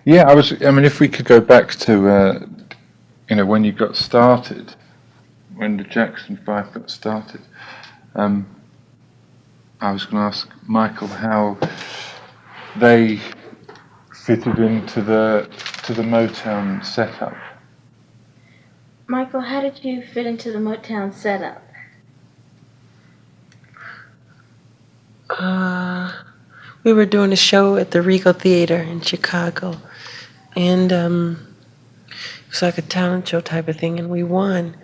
Yeah, I mean, if we could go back to, when you got started, when the Jackson 5 got started, um, I was going to ask Michael how they fitted into the Motown setup. Michael, how did you fit into the Motown setup? We were doing a show at the Regal Theater in Chicago, and it was like a talent show type of thing, and we won.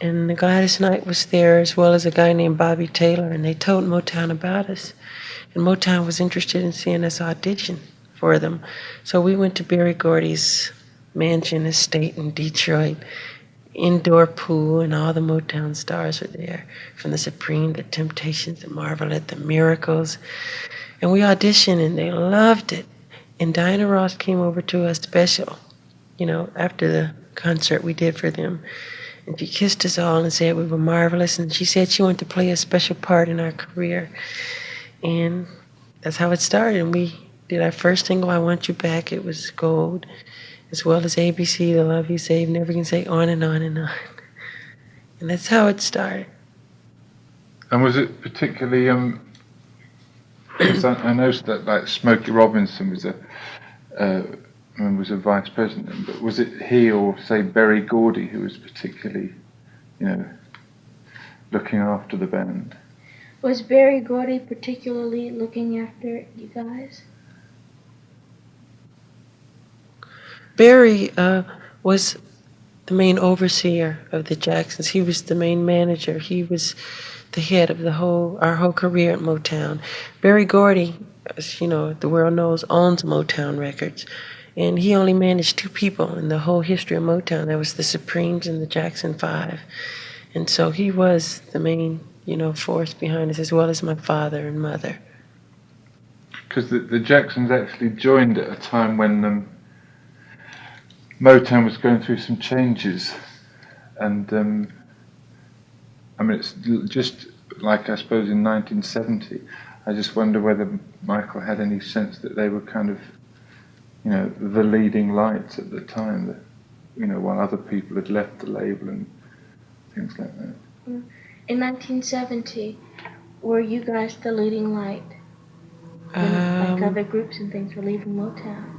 And Gladys Knight was there, as well as a guy named Bobby Taylor, and they told Motown about us. And Motown was interested in seeing us audition for them. So we went to Berry Gordy's mansion estate in Detroit, indoor pool, and all the Motown stars were there, from the Supreme, the Temptations, the Marvelette, the Miracles. And we auditioned, and they loved it. And Diana Ross came over to us special, after the concert we did for them. And she kissed us all and said we were marvelous. And she said she wanted to play a special part in our career. And that's how it started. And we did our first single, I Want You Back. It was gold, as well as ABC, The Love You Save, Never Can Say, on and on and on. And that's how it started. And was it particularly, because I noticed that like Smokey Robinson was a vice president, but was it he or say Berry Gordy who was particularly, looking after the band? Was Berry Gordy particularly looking after you guys? Barry was the main overseer of the Jacksons. He was the main manager. He was the head of our whole career at Motown. Berry Gordy, as the world knows, owns Motown Records. And he only managed two people in the whole history of Motown. That was the Supremes and the Jackson 5. And so he was the main, force behind us, as well as my father and mother. Because the Jacksons actually joined at a time when Motown was going through some changes. And I mean, it's just like, I suppose, in 1970, I just wonder whether Michael had any sense that they were kind of, the leading lights at the time, that, while other people had left the label and things like that. In 1970, were you guys the leading light? Like other groups and things were leaving Motown.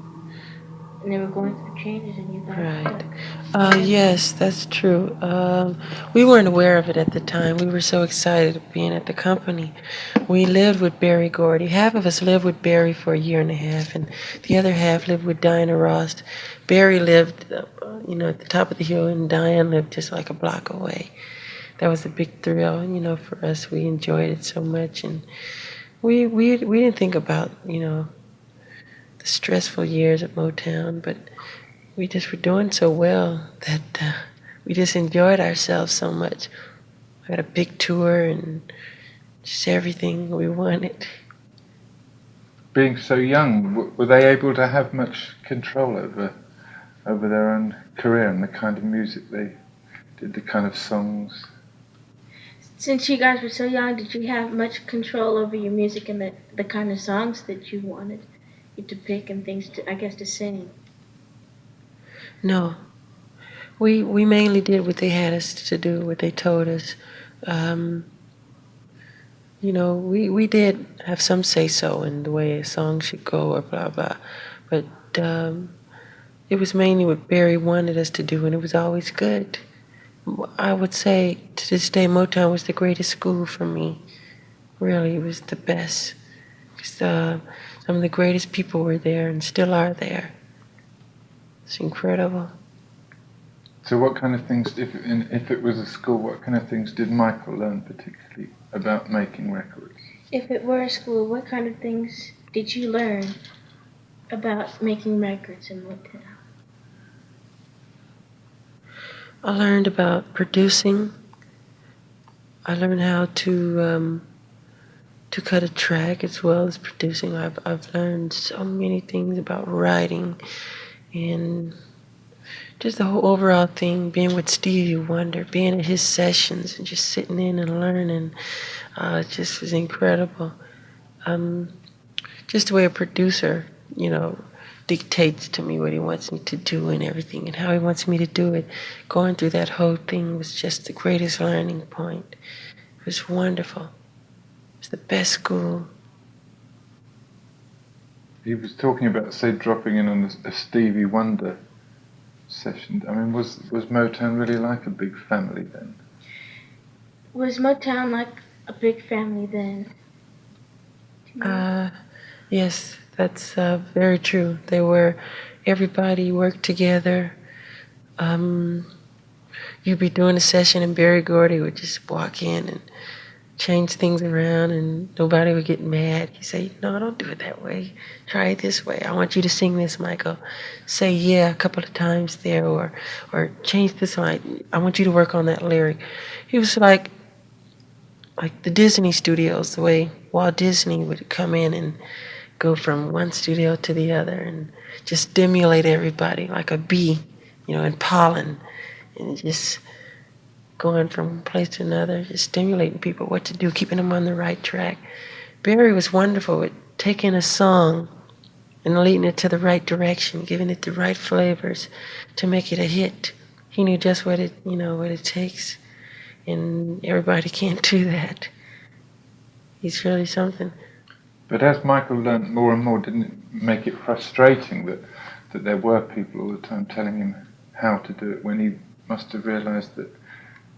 And they were going through changes and you guys. Right. Yes, that's true. We weren't aware of it at the time. We were so excited of being at the company. We lived with Berry Gordy. Half of us lived with Berry for a year and a half, and the other half lived with Diana Ross. Berry lived, at the top of the hill, and Diane lived just like a block away. That was a big thrill, for us. We enjoyed it so much, and we didn't think about, the stressful years at Motown, but we just were doing so well that we just enjoyed ourselves so much. We had a big tour and just everything we wanted. Being so young, were they able to have much control over their own career and the kind of music they did, the kind of songs? Since you guys were so young, did you have much control over your music and the kind of songs that you wanted to pick and things to sing? No. We mainly did what they had us to do, what they told us. We did have some say-so in the way a song should go or blah, blah. But it was mainly what Barry wanted us to do, and it was always good. I would say to this day, Motown was the greatest school for me. Really, it was the best. Some of the greatest people were there and still are there. It's incredible. So what kind of things, if it was a school, what kind of things did Michael learn particularly about making records? If it were a school, what kind of things did you learn about making records in Motown? I learned about producing. I learned how to cut a track as well as producing. I've learned so many things about writing and just the whole overall thing, being with Stevie Wonder, being at his sessions and just sitting in and learning. It just was incredible. Just the way a producer, dictates to me what he wants me to do and everything and how he wants me to do it. Going through that whole thing was just the greatest learning point. It was wonderful. It was the best school. He was talking about, say, dropping in on a Stevie Wonder session. I mean, was Motown really like a big family then? Was Motown like a big family then? Yes, that's very true. Everybody worked together. You'd be doing a session and Berry Gordy would just walk in and change things around and nobody would get mad. He'd say, no, don't do it that way. Try it this way. I want you to sing this, Michael. Say yeah a couple of times there or change this line. I want you to work on that lyric. He was like the Disney studios, the way Walt Disney would come in and go from one studio to the other and just stimulate everybody like a bee, in pollen, and just going from one place to another, just stimulating people what to do, keeping them on the right track. Barry was wonderful at taking a song and leading it to the right direction, giving it the right flavors to make it a hit. He knew just what it takes, and everybody can't do that. He's really something. But as Michael learnt more and more, didn't it make it frustrating that there were people all the time telling him how to do it when he must have realised that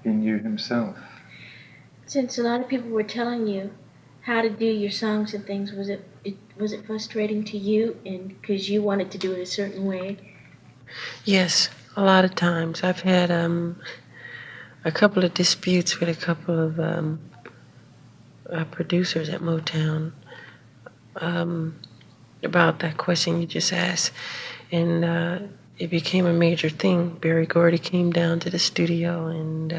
he knew himself? Since a lot of people were telling you how to do your songs and things, was it frustrating to you, and because you wanted to do it a certain way? Yes, a lot of times. I've had a couple of disputes with a couple of producers at Motown about that question you just asked, and it became a major thing. Berry Gordy came down to the studio, and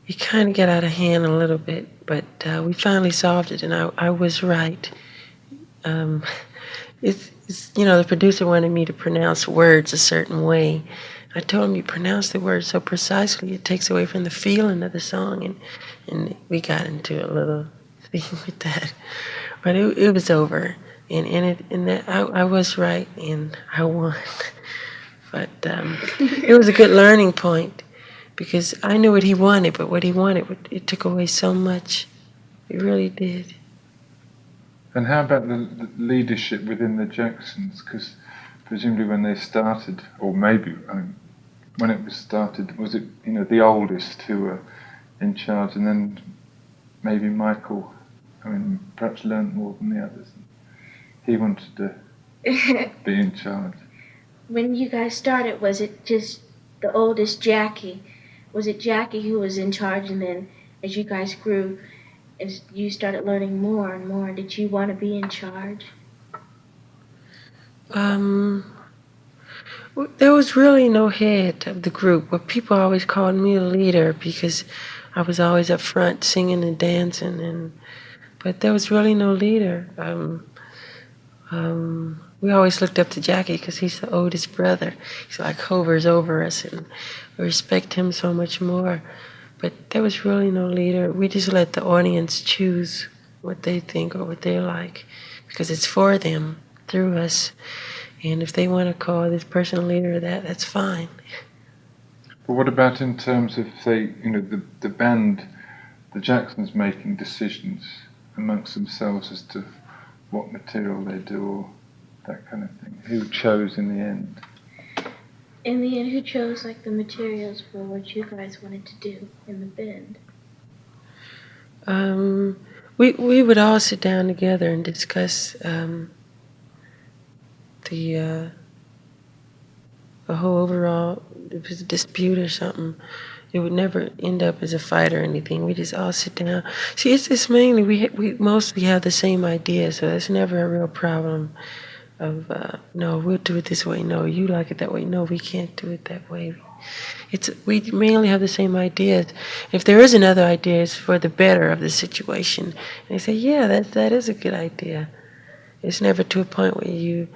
it kind of got out of hand a little bit, but we finally solved it, and I was right. The producer wanted me to pronounce words a certain way. I told him, you pronounce the words so precisely, it takes away from the feeling of the song, and we got into a little thing with that. But it was over, and that I was right, and I won. But it was a good learning point, because I knew what he wanted, but what he wanted, it took away so much. It really did. And how about the leadership within the Jacksons? Because presumably when they started, or maybe when it was started, was it the oldest who were in charge, and then maybe Michael, perhaps learnt more than the others. He wanted to be in charge. When you guys started, was it just the oldest Jackie? Was it Jackie who was in charge, and then as you guys grew, as you started learning more and more, did you want to be in charge? There was really no head of the group, but people always called me a leader because I was always up front singing and dancing, but there was really no leader. We always looked up to Jackie because he's the oldest brother. He's like hovers over us, and we respect him so much more. But there was really no leader. We just let the audience choose what they think or what they like, because it's for them, through us. And if they want to call this person a leader, that's fine. But what about in terms of, say, the band, the Jacksons making decisions amongst themselves as to what material they do or that kind of thing? Who chose in the end? In the end, who chose the materials for what you guys wanted to do in the band? We would all sit down together and discuss the whole overall, if it was a dispute or something, it would never end up as a fight or anything. We just all sit down. See, it's mainly, we mostly have the same idea, so that's never a real problem of, no, we'll do it this way. No, you like it that way. No, we can't do it that way. We mainly have the same ideas. If there is another idea, it's for the better of the situation. And they say, yeah, that is a good idea. It's never to a point where you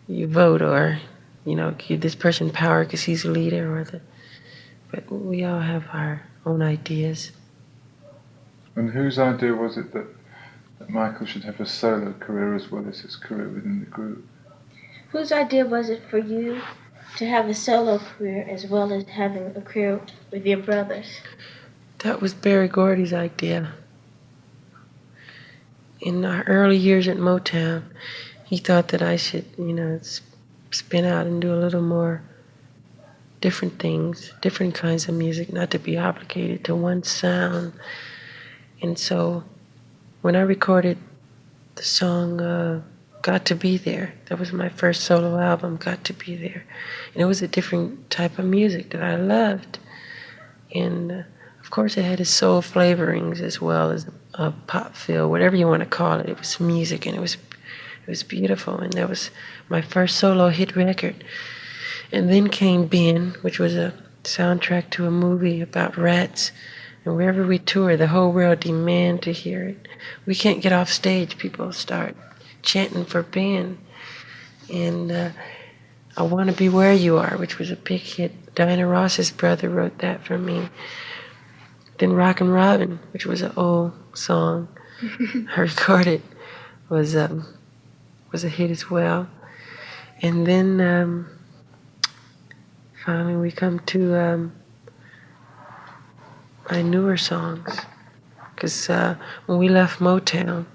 vote or, give this person power because he's a leader but we all have our own ideas. And whose idea was it that Michael should have a solo career as well as his career within the group? Whose idea was it for you to have a solo career as well as having a career with your brothers? That was Berry Gordy's idea. In our early years at Motown, he thought that I should, spin out and do a little more different things, different kinds of music, not to be obligated to one sound. And so when I recorded the song Got to Be There, that was my first solo album, Got to Be There. And it was a different type of music that I loved. And of course, it had its soul flavorings as well as a pop feel, whatever you want to call it. It was music, and it was beautiful. And that was my first solo hit record. And then came Ben, which was a soundtrack to a movie about rats. And wherever we tour, the whole world demand to hear it. We can't get off stage. People start chanting for Ben. And I Want to Be Where You Are, which was a big hit. Diana Ross's brother wrote that for me. Then Rockin' Robin, which was an old song, I recorded, was a hit as well. And then finally we come to my newer songs. Because when we left Motown,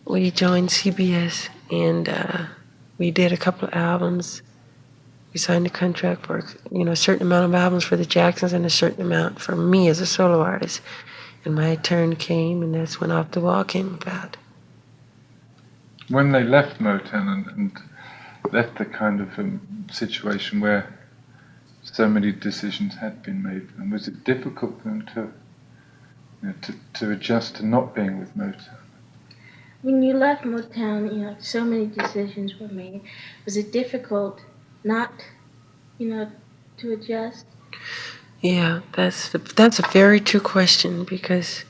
we joined CBS, and we did a couple of albums. We signed a contract for, a certain amount of albums for the Jacksons and a certain amount for me as a solo artist. And my turn came, and that's when Off the Wall came about. When they left Motown and left the kind of situation where so many decisions had been made, and was it difficult for them to adjust to not being with Motown? When you left Motown, so many decisions were made. Was it difficult not, to adjust? Yeah, that's a very true question, because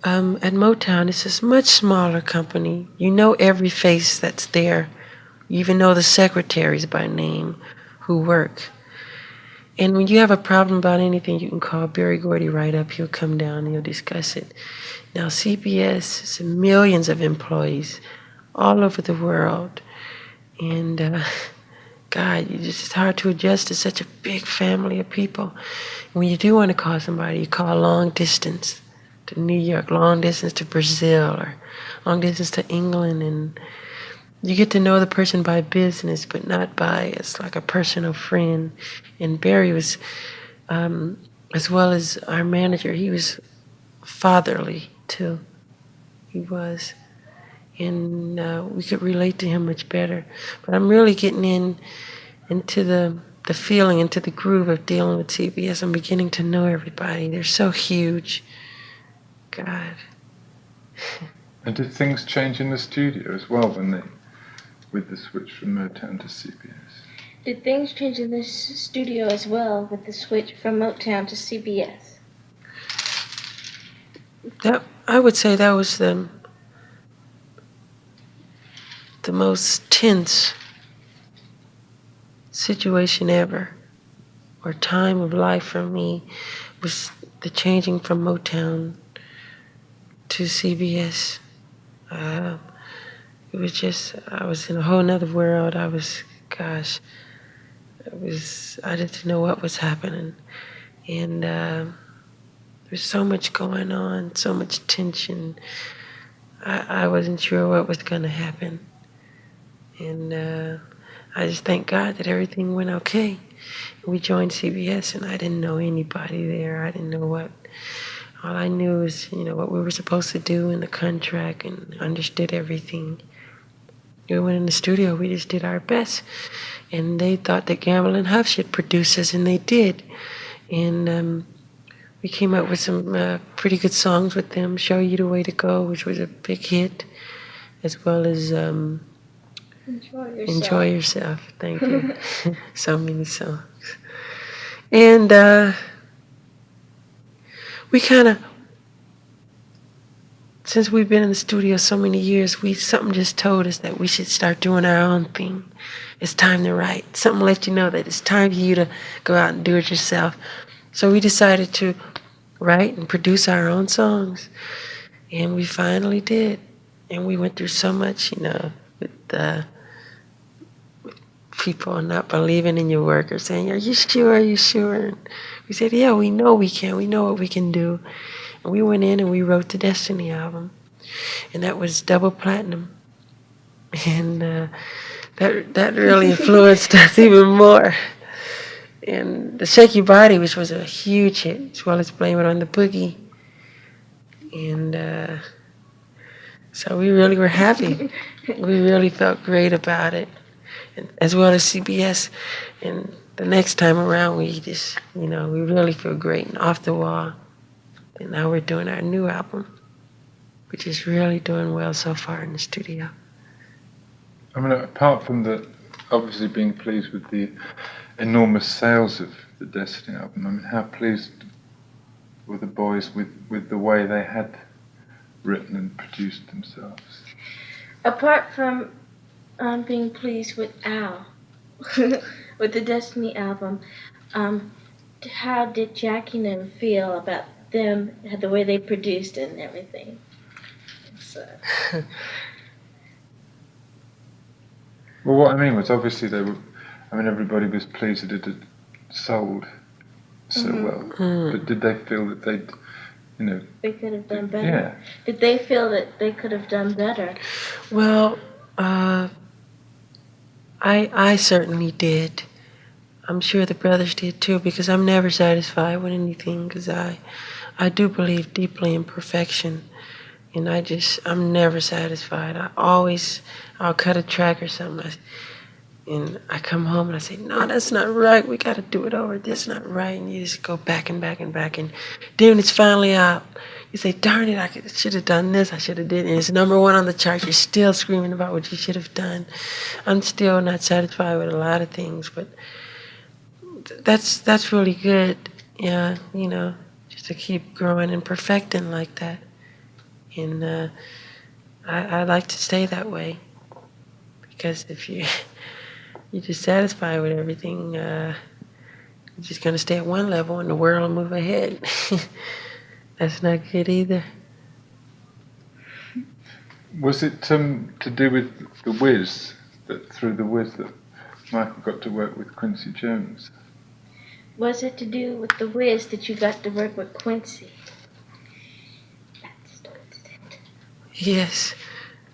at Motown, it's a much smaller company. You know every face that's there. You even know the secretaries by name who work. And when you have a problem about anything, you can call Berry Gordy right up. He'll come down and he'll discuss it. Now, CBS is millions of employees all over the world. And God, it's hard to adjust to such a big family of people. When you do want to call somebody, you call long distance to New York, long distance to Brazil, or long distance to England, and you get to know the person by business, but not by as like a personal friend. And Barry was, as well as our manager, he was fatherly too. He was. And we could relate to him much better. But I'm really getting into the feeling, into the groove of dealing with CBS. I'm beginning to know everybody. They're so huge. God. And did things change in the studio as well with the switch from Motown to CBS? Did things change in the studio as well with the switch from Motown to CBS? I would say that was the most tense situation ever, or time of life for me, was the changing from Motown to CBS. It was just, I was in a whole nother world. I didn't know what was happening. And there's so much going on, so much tension. I wasn't sure what was going to happen. And I just thank God that everything went okay. We joined CBS, and I didn't know anybody there. I didn't know what. All I knew is, what we were supposed to do in the contract, and understood everything. We went in the studio, we just did our best. And they thought that Gamble and Huff should produce us, and they did. And we came up with some pretty good songs with them. Show You the Way to Go, which was a big hit, as well as Enjoy Yourself. Thank you. So many songs. And we kind of, since we've been in the studio so many years, something just told us that we should start doing our own thing. It's time to write. Something let you know that it's time for you to go out and do it yourself. So we decided to write and produce our own songs. And we finally did. And we went through so much, with people not believing in your work or saying, "Are you sure? Are you sure?" And we said, "Yeah, we know we can. We know what we can do." And we went in and we wrote the Destiny album, and that was double platinum, and that really influenced us even more. And the Shake Your Body, which was a huge hit, as well as Blame It on the Boogie, and so we really were happy. We really felt great about it, and as well as CBS. And the next time around, we just, we really feel great and off the wall. And now we're doing our new album, which is really doing well so far in the studio. I mean, apart from obviously being pleased with the enormous sales of the Destiny album, I mean, how pleased were the boys with the way they had written and produced themselves? Apart from being pleased with Al, with the Destiny album, how did Jackie and them feel about them, the way they produced it and everything? So. Well, what I mean was obviously everybody was pleased that it had sold so well. But did they feel that they could have done better? Yeah. Did they feel that they could have done better? Well, I certainly did. I'm sure the brothers did too, because I'm never satisfied with anything, because I do believe deeply in perfection, and I'm never satisfied. I'll cut a track or something, and I come home and I say, "No, that's not right. We got to do it over. That's not right." And you just go back and back and back, and then when it's finally out, you say, "Darn it, I should have done this. I should have did it." And it's #1 on the chart. You're still screaming about what you should have done. I'm still not satisfied with a lot of things, but that's really good. Yeah, just to keep growing and perfecting like that. And I like to stay that way, because if you're just satisfied with everything, you're just going to stay at one level and the world will move ahead. That's not good either. Was it to do with the Wiz, through the Wiz that Michael got to work with Quincy Jones? Was it to do with the Wiz that you got to work with Quincy? Yes.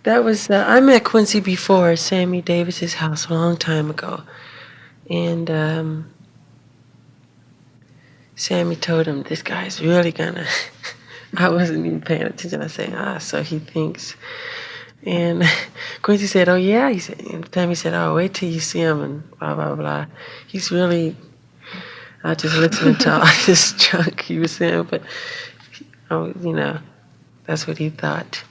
That was, I met Quincy before at Sammy Davis's house a long time ago. And Sammy told him, "This guy's really gonna," I wasn't even paying attention. I said, "So he thinks." And Quincy said, "Oh yeah." He said, and Sammy said, "Oh, wait till you see him," and blah, blah, blah. He's really, I just listening to all this junk he was saying, but, that's what he thought.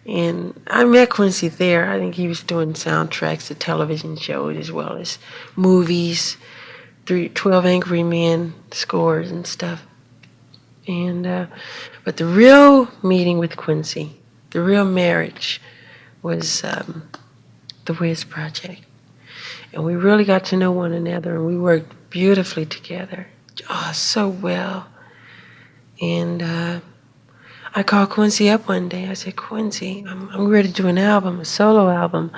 And I met Quincy there. I think he was doing soundtracks to television shows as well as movies, 12 Angry Men scores and stuff. And but the real meeting with Quincy, the real marriage, was the Wiz Project. And we really got to know one another, and we worked beautifully together. Oh, so well. And I called Quincy up one day. I said, "Quincy, I'm ready to do an album, a solo album.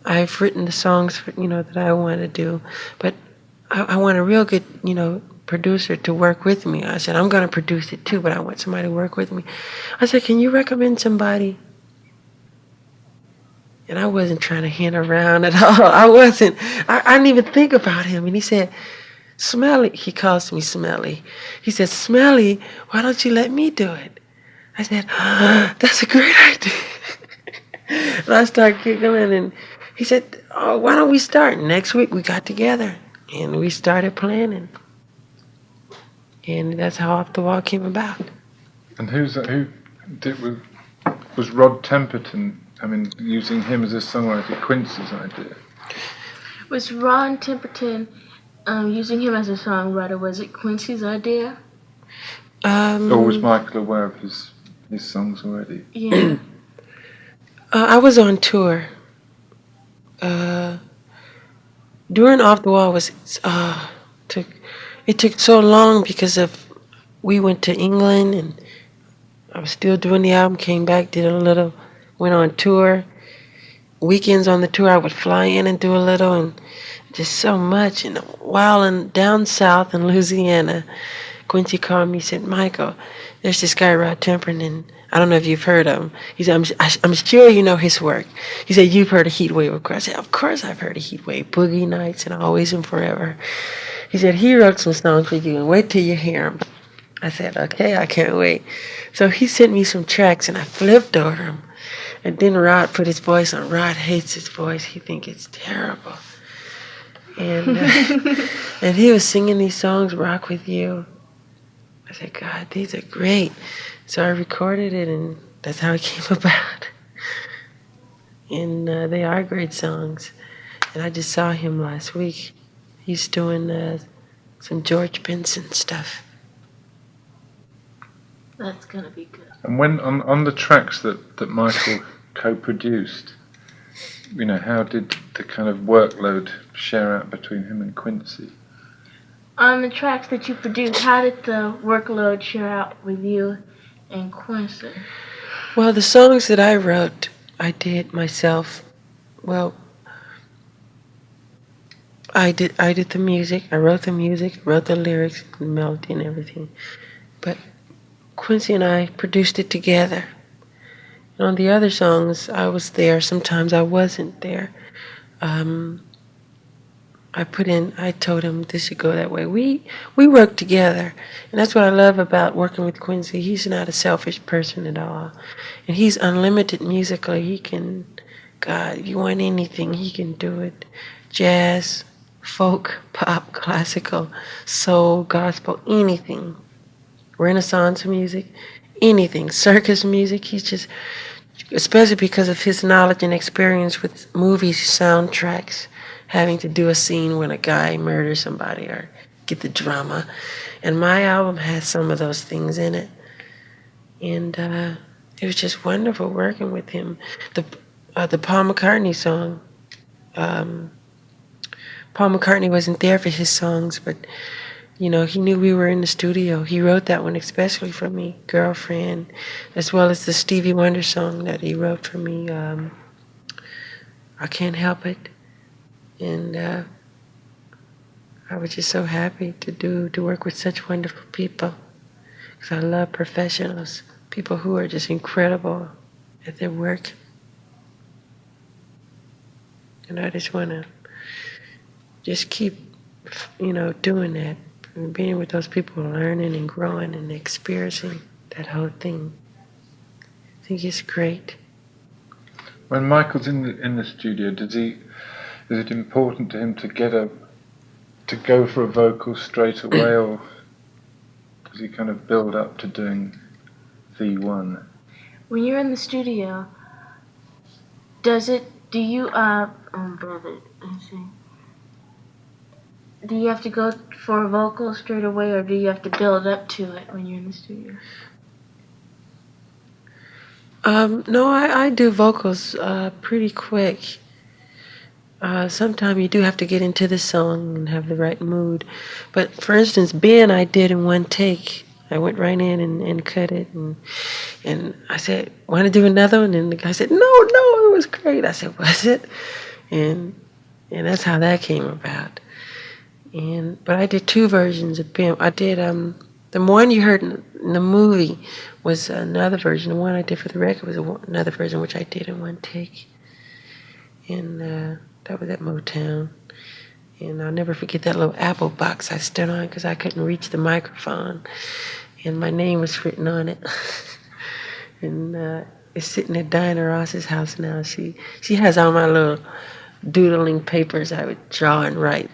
I've written the songs that I want to do, but I want a real good, producer to work with me." I said, "I'm going to produce it too, but I want somebody to work with me." I said, "Can you recommend somebody?" And I wasn't trying to hint around at all. I didn't even think about him. And he said, "Smelly," he calls me Smelly. He said, "Smelly, why don't you let me do it?" I said, "That's a great idea." And I started giggling, and he said, "Oh, why don't we start?" Next week we got together and we started planning. And that's how Off the Wall came about. And was Rod Temperton, using him as a songwriter, Quincy's idea? Was Ron Temperton using him as a songwriter, was it Quincy's idea? Or was Michael aware of his songs already? Yeah. I was on tour. During Off the Wall it took so long because we went to England, and I was still doing the album, came back, went on tour, weekends on the tour, I would fly in and do a little, and just so much. And while down south in Louisiana, Quincy called me and said, Michael, there's this guy, Rod Temperton, and I don't know if you've heard of him. He said, I'm sure you know his work. He said, you've heard of Heatwave, of course. I said, of course I've heard of Heatwave, Boogie Nights, and Always and Forever. He said, he wrote some songs for you, and wait till you hear them. I said, okay, I can't wait. So he sent me some tracks, and I flipped over them. And then Rod put his voice on. Rod hates his voice. He thinks it's terrible. And and he was singing these songs, Rock With You. I said, God, these are great. So I recorded it, and that's how it came about. And they are great songs. And I just saw him last week. He's doing some George Benson stuff. That's gonna be good. And when on the tracks that Michael co-produced, how did the kind of workload share out between him and Quincy? On the tracks that you produced, how did the workload share out with you and Quincy? Well, the songs that I wrote, I did myself. Well, I did the music. I wrote the music, wrote the lyrics, the melody, and everything. But Quincy and I produced it together. And on the other songs, I was there. Sometimes I wasn't there. I told him this should go that way. We work together. And that's what I love about working with Quincy. He's not a selfish person at all. And he's unlimited musically. He can, God, if you want anything, he can do it. Jazz, folk, pop, classical, soul, gospel, anything. Renaissance music, anything. Circus music. He's just, especially because of his knowledge and experience with movies, soundtracks, having to do a scene when a guy murders somebody or get the drama. And my album has some of those things in it. And it was just wonderful working with him. The Paul McCartney song, Paul McCartney wasn't there for his songs, but he knew we were in the studio. He wrote that one especially for me, Girlfriend, as well as the Stevie Wonder song that he wrote for me, I Can't Help It. And I was just so happy to work with such wonderful people, because I love professionals, people who are just incredible at their work. And I just want to just keep, doing that, and being with those people, learning and growing and experiencing that whole thing. I think it's great. When Michael's in the studio, is it important to him to go for a vocal straight away, or does he kind of build up to doing V1? When you're in the studio, do you have to go for a vocal straight away, or do you have to build up to it when you're in the studio? No, I do vocals pretty quick. Sometimes you do have to get into the song and have the right mood. But for instance, Ben, I did in one take. I went right in and cut it, and I said, "Want to do another one?" And the guy said, "No, it was great." I said, "Was it?" And that's how that came about. But I did two versions of Ben. I did the one you heard in the movie was another version. The one I did for the record was another version, which I did in one take. And that was at Motown. And I'll never forget that little apple box I stood on because I couldn't reach the microphone. And my name was written on it. And it's sitting at Diana Ross's house now. She has all my little doodling papers I would draw and write.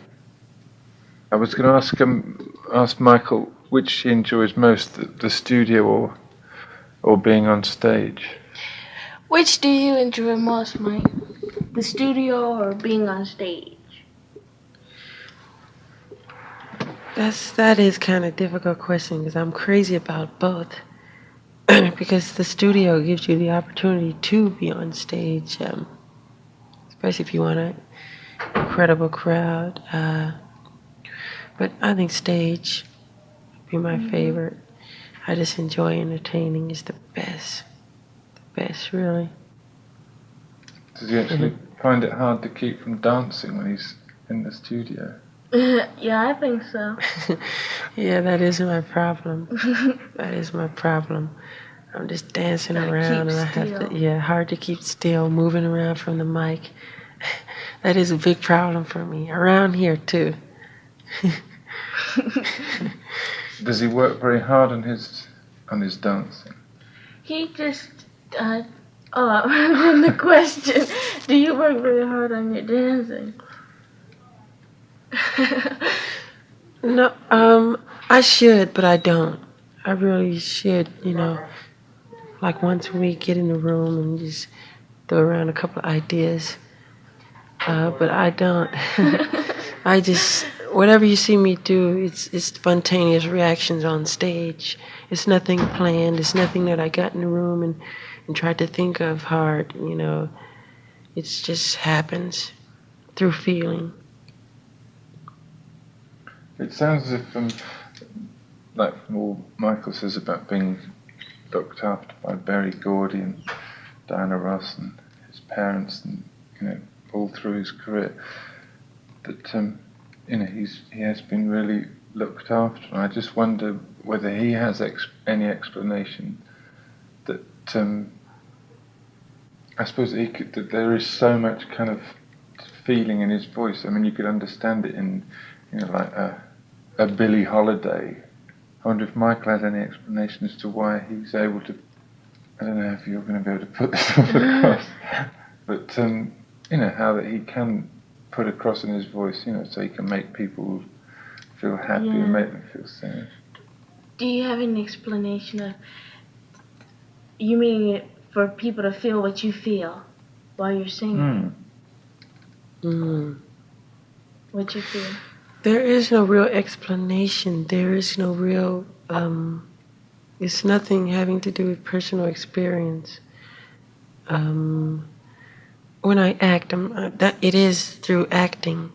I was going to ask Michael which he enjoys most, the studio or being on stage. Which do you enjoy most, Mike? The studio or being on stage? That is kind of a difficult question because I'm crazy about both. Because the studio gives you the opportunity to be on stage, especially if you want an incredible crowd. But I think stage would be my favorite. I just enjoy entertaining. It's the best. The best, really. Does he actually find it hard to keep from dancing when he's in the studio? Yeah, I think so. Yeah, that is my problem. That is my problem. I'm just dancing around and I have to, hard to keep still, moving around from the mic. That is a big problem for me. Around here, too. Does he work very hard on his dancing? He just, then the question, do you work very hard on your dancing? No, I should, but I don't. I really should, like once a week get in the room and just throw around a couple of ideas. But I don't. I just, whatever you see me do, it's spontaneous reactions on stage. It's nothing planned. It's nothing that I got in the room and tried to think of hard, It just happens through feeling. It sounds as if, like all Michael says about being looked after by Berry Gordy and Diana Ross and his parents, and all through his career, that he has been really looked after. And I just wonder whether he has any explanation that I suppose that there is so much kind of feeling in his voice. I mean, you could understand it in like a Billie Holiday. I wonder if Michael has any explanation as to why he's able to. I don't know if you're going to be able to put this all across, but how that he can put across in his voice, so he can make people feel happy and make them feel sad. Do you have any explanation of? You mean it for people to feel what you feel while you're singing? What you feel? There is no real explanation. There is no real. It's nothing having to do with personal experience. When I act, it is through acting,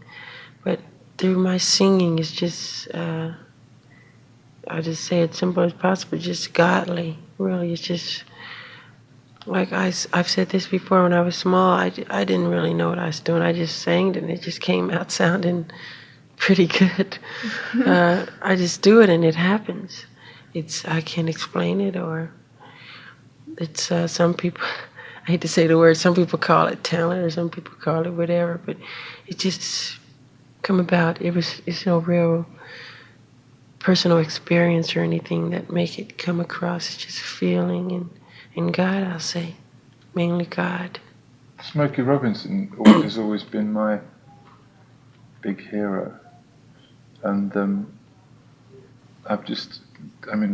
but through my singing, it's just. I'll just say it simple as possible. Just godly. Really, it's just. Like I've said this before. When I was small, I didn't really know what I was doing. I just sang it, and it just came out sounding pretty good. I just do it and it happens. I can't explain it, or it's some people, I hate to say the word, some people call it talent or some people call it whatever, but it just come about. It's no real personal experience or anything that make it come across. It's just feeling and God, I'll say, mainly God. Smokey Robinson has always been my big hero. And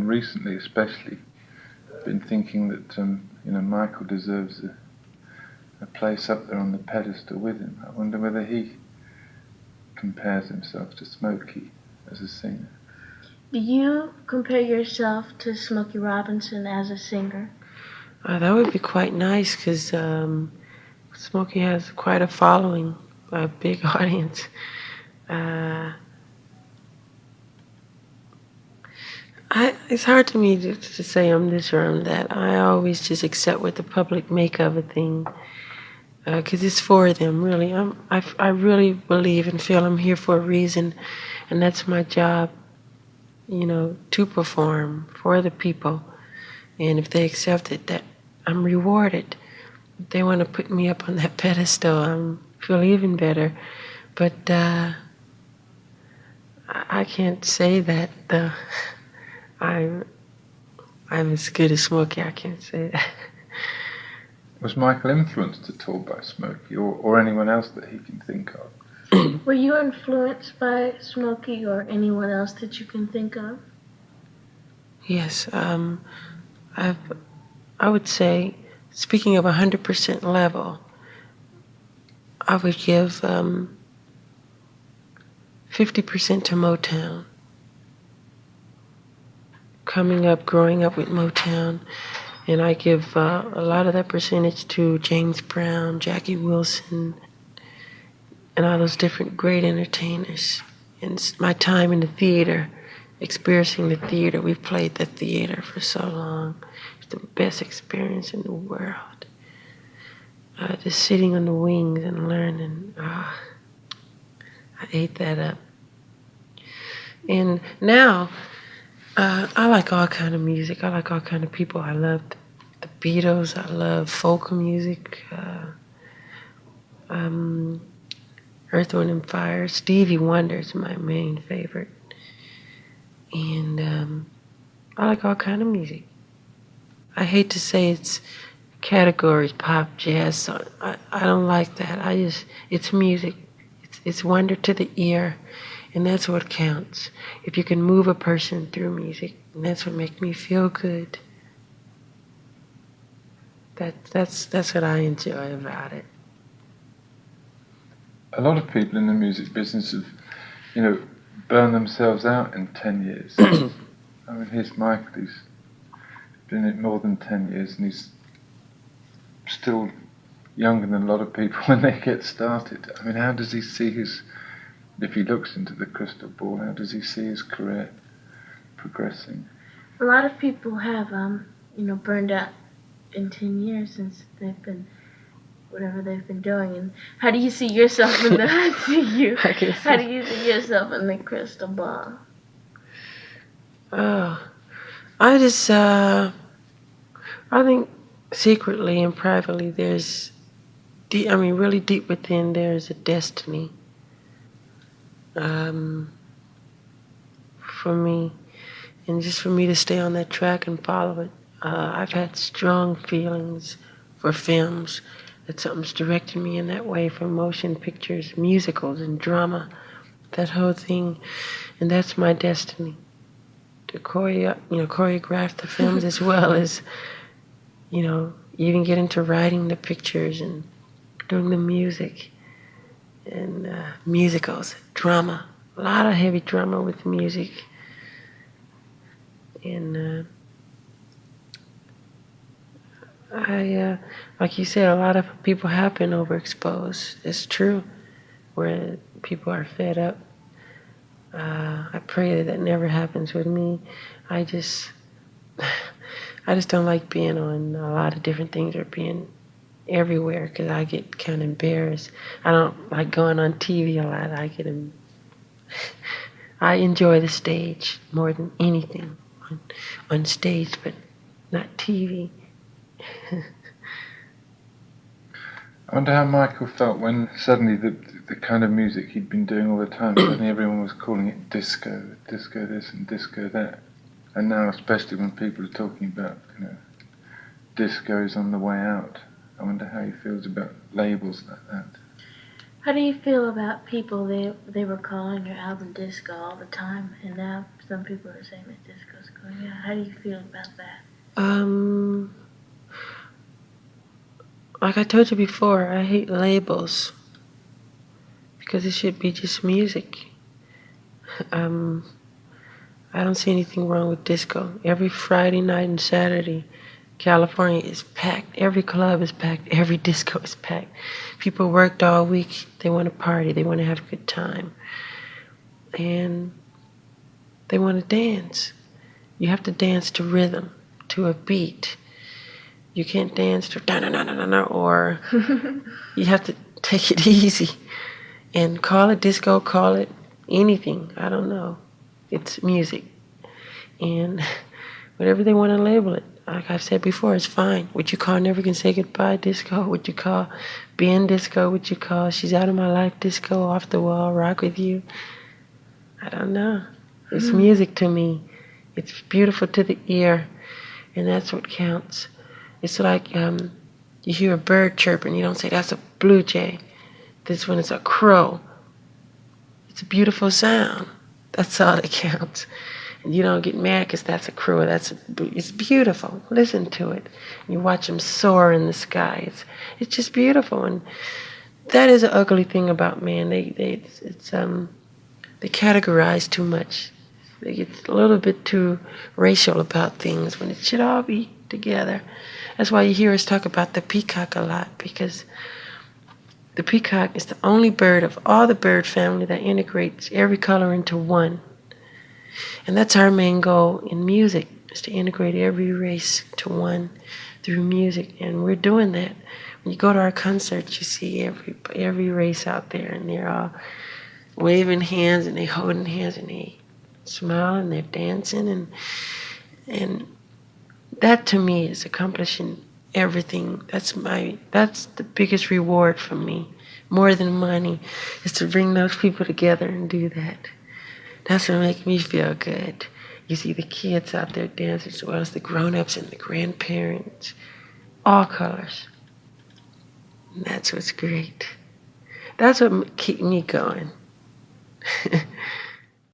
recently especially, been thinking that Michael deserves a place up there on the pedestal with him. I wonder whether he compares himself to Smokey as a singer. Do you compare yourself to Smokey Robinson as a singer? That would be quite nice, because Smokey has quite a following, a big audience. It's hard to me to say I'm this or I'm that. I always just accept what the public make of a thing, because it's for them, really. I really believe and feel I'm here for a reason, and that's my job, to perform for the people. And if they accept it, that I'm rewarded. If they want to put me up on that pedestal, I feel even better. But I can't say that I'm as good as Smokey. I can't say that. Was Michael influenced at all by Smokey or anyone else that he can think of? Were you influenced by Smokey or anyone else that you can think of? Yes, I would say, speaking of 100% level, I would give 50% to Motown. Growing up with Motown, and I give a lot of that percentage to James Brown, Jackie Wilson, and all those different great entertainers. And my time in the theater, experiencing the theater. We've played the theater for so long. It's the best experience in the world. just sitting on the wings and learning. I ate that up. And now, I like all kind of music. I like all kind of people. I love the Beatles. I love folk music. Earth, Wind, and Fire. Stevie Wonder is my main favorite. And I like all kind of music. I hate to say it's categories, pop, jazz. So I don't like that. It's music. It's wonder to the ear, and that's what counts. If you can move a person through music, and that's what makes me feel good. That's what I enjoy about it. A lot of people in the music business have, burned themselves out in 10 years. I mean, here's Michael, he's been in it more than 10 years, and he's still younger than a lot of people when they get started. I mean, how does he see if he looks into the crystal ball, how does he see his career progressing? A lot of people have, burned out in 10 years since they've been, whatever they've been doing. And how do you see yourself in the, how do you see yourself in the crystal ball? Oh, I think secretly and privately there's, really deep within there's a destiny for me, and just for me to stay on that track and follow it. I've had strong feelings for films, that something's directed me in that way, for motion pictures, musicals, and drama, that whole thing, and that's my destiny. To choreograph the films as well as, even get into writing the pictures and doing the music and musicals, drama, a lot of heavy drama with music. And like you said, a lot of people have been overexposed. It's true, where people are fed up. I pray that never happens with me. I just don't like being on a lot of different things or being everywhere, because I get kind of embarrassed. I don't like going on TV a lot. I enjoy the stage more than anything on stage, but not TV. I wonder how Michael felt when suddenly the kind of music he'd been doing all the time, suddenly everyone was calling it disco this and disco that. And now, especially when people are talking about, disco is on the way out. I wonder how he feels about labels like that. How do you feel about people, they were calling your album disco all the time, and now some people are saying that disco's going out? How do you feel about that? Like I told you before, I hate labels, because it should be just music. I don't see anything wrong with disco. Every Friday night and Saturday, California is packed. Every club is packed. Every disco is packed. People worked all week. They want to party. They want to have a good time. And they want to dance. You have to dance to rhythm, to a beat. You can't dance to da-na-na-na-na, or you have to take it easy and call it disco, call it anything. I don't know. It's music. And whatever they want to label it, like I've said before, it's fine. What you call Never Can Say Goodbye disco, what you call being disco, what you call She's Out of My Life disco, Off the Wall, Rock With You. I don't know. It's music to me. It's beautiful to the ear, and that's what counts. It's like you hear a bird chirping, you don't say that's a blue jay. This one is a crow. It's a beautiful sound. That's all that counts. And you don't get mad because that's a crow. It's beautiful. Listen to it. You watch them soar in the sky. It's just beautiful. And that is an ugly thing about man. They categorize too much. They get a little bit too racial about things when it should all be together. That's why you hear us talk about the peacock a lot, because the peacock is the only bird of all the bird family that integrates every color into one. And that's our main goal in music, is to integrate every race to one through music. And we're doing that. When you go to our concerts, you see every race out there, and they're all waving hands, and they holding hands, and they smile, and they're dancing, and that to me is accomplishing everything. That's the biggest reward for me, more than money, is to bring those people together and do that. That's what makes me feel good. You see the kids out there dancing as well as the grown-ups and the grandparents, all colors. And that's what's great. That's what keeps me going.